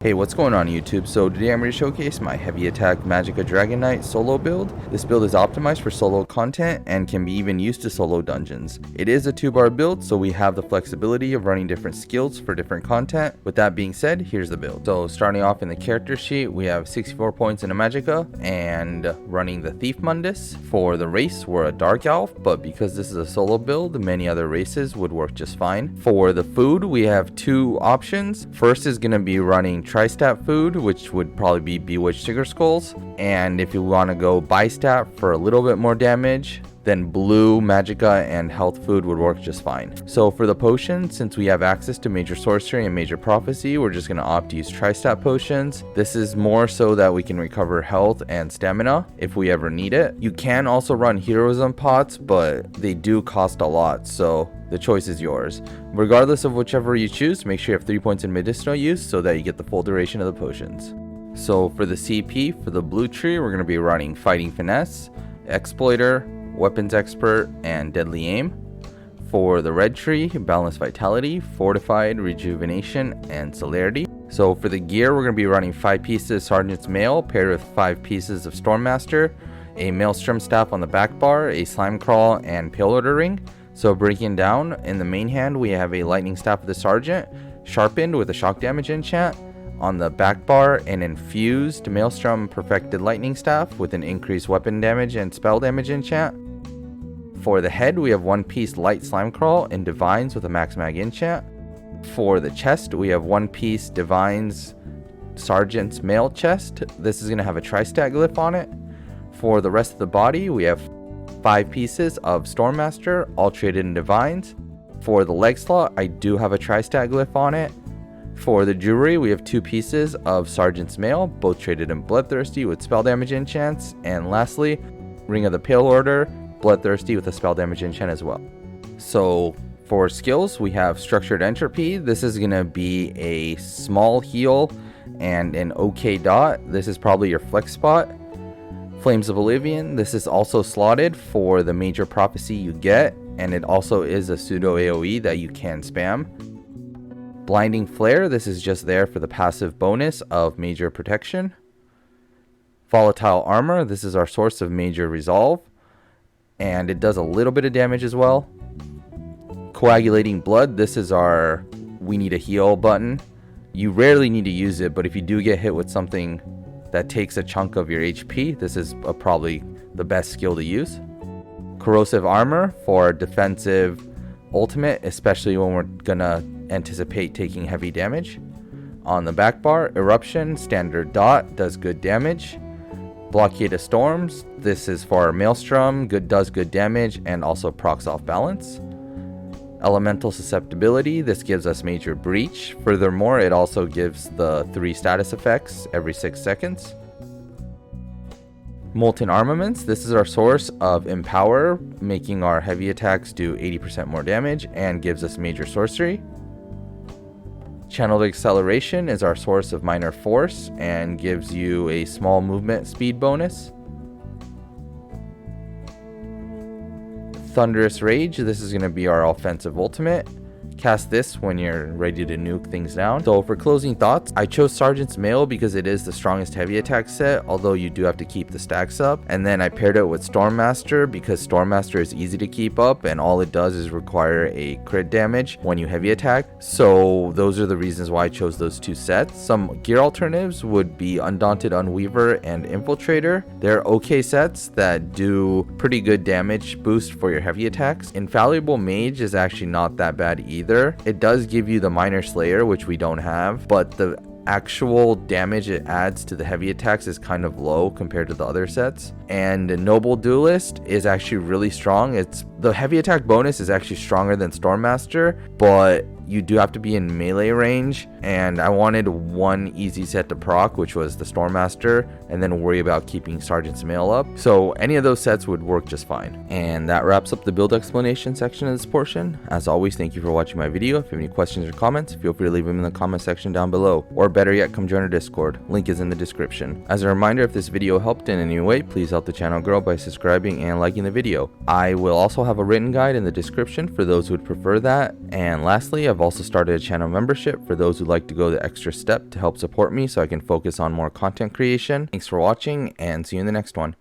Hey, what's going on YouTube? So today I'm going to showcase my heavy attack Magicka Dragonknight solo build. This build is optimized for solo content and can be even used to solo dungeons. It is a 2-bar build, so we have the flexibility of running different skills for different content. With that being said, here's the build. So starting off in the character sheet, we have 64 points in a Magicka and running the Thief Mundus. For the race, we're a Dark Elf, but because this is a solo build, many other races would work just fine. For the food, we have 2 options. First is going to be running Tri-Stat food, which would probably be Bewitched Sugar Skulls, and if you want to go Bi-Stat for a little bit more damage, then blue Magicka and health food would work just fine. So for the potion, since we have access to Major Sorcery and Major Prophecy, we're just going to opt to use Tri-Stat potions. This is more so that we can recover health and stamina if we ever need it. You can also run Heroism pots, but they do cost a lot, so the choice is yours. Regardless of whichever you choose, make sure you have 3 points in medicinal use so that you get the full duration of the potions. So for the CP, for the blue tree, we're going to be running Fighting Finesse, Exploiter, Weapons Expert, and Deadly Aim. For the red tree, Balanced Vitality, Fortified, Rejuvenation, and Celerity. So for the gear, we're going to be running 5 pieces Sergeant's Mail paired with 5 pieces of Stormmaster, a Maelstrom Staff on the back bar, a Slime Crawl, and Payloader Ring. So breaking down, in the main hand we have a Lightning Staff of the Sergeant, sharpened with a shock damage enchant. On the back bar, an infused Maelstrom Perfected Lightning Staff with an increased weapon damage and spell damage enchant. For the head, we have 1 piece Light Slime Crawl and Divines with a Max Mag enchant. For the chest, we have 1 piece Divines Sergeant's Mail chest. This is going to have a Tri-Stat glyph on it. For the rest of the body, we have 5 pieces of Stormmaster, all traded in Divines. For the leg slot, I do have a Tri-Stat glyph on it. For the jewelry, we have 2 pieces of Sergeant's Mail, both traded in Bloodthirsty with spell damage enchants. And lastly, Ring of the Pale Order, Bloodthirsty with a spell damage enchant as well. So for skills, we have Structured Entropy. This is going to be a small heal and an OK dot. This is probably your flex spot. Flames of Oblivion, this is also slotted for the Major Prophecy you get, and it also is a pseudo AoE that you can spam. Blinding Flare, this is just there for the passive bonus of Major Protection. Volatile Armor, this is our source of Major Resolve, and it does a little bit of damage as well. Coagulating Blood, this is our we need a heal button. You rarely need to use it, but if you do get hit with something that takes a chunk of your HP, this is probably the best skill to use. Corrosive Armor for defensive ultimate, especially when we're gonna anticipate taking heavy damage. On the back bar, Eruption, standard dot, does good damage. Blockade of Storms, this is for our Maelstrom, does good damage and also procs off balance. Elemental Susceptibility, this gives us Major Breach. Furthermore, it also gives the 3 status effects every 6 seconds. Molten Armaments, this is our source of Empower, making our heavy attacks do 80% more damage and gives us Major Sorcery. Channeled Acceleration is our source of Minor Force and gives you a small movement speed bonus. Thunderous Rage, this is going to be our offensive ultimate. Cast this when you're ready to nuke things down. So for closing thoughts, I chose Sergeant's Mail because it is the strongest heavy attack set, although you do have to keep the stacks up. And then I paired it with Stormmaster because Stormmaster is easy to keep up and all it does is require a crit damage when you heavy attack. So those are the reasons why I chose those 2 sets. Some gear alternatives would be Undaunted Unweaver and Infiltrator. They're okay sets that do pretty good damage boost for your heavy attacks. Infallible Mage is actually not that bad either. It does give you the Minor Slayer, which we don't have, but the actual damage it adds to the heavy attacks is kind of low compared to the other sets. And Noble Duelist is actually really strong. The heavy attack bonus is actually stronger than Stormmaster, but you do have to be in melee range, and I wanted 1 easy set to proc, which was the Stormmaster, and then worry about keeping Sergeant's Mail up. So any of those sets would work just fine. And that wraps up the build explanation section of this portion. As always, thank you for watching my video. If you have any questions or comments, feel free to leave them in the comment section down below, or better yet, come join our Discord. Link is in the description. As a reminder, if this video helped in any way, please help the channel grow by subscribing and liking the video. I will also have a written guide in the description for those who would prefer that. And lastly, I've also started a channel membership for those who like to go the extra step to help support me so I can focus on more content creation. Thanks for watching, and see you in the next one.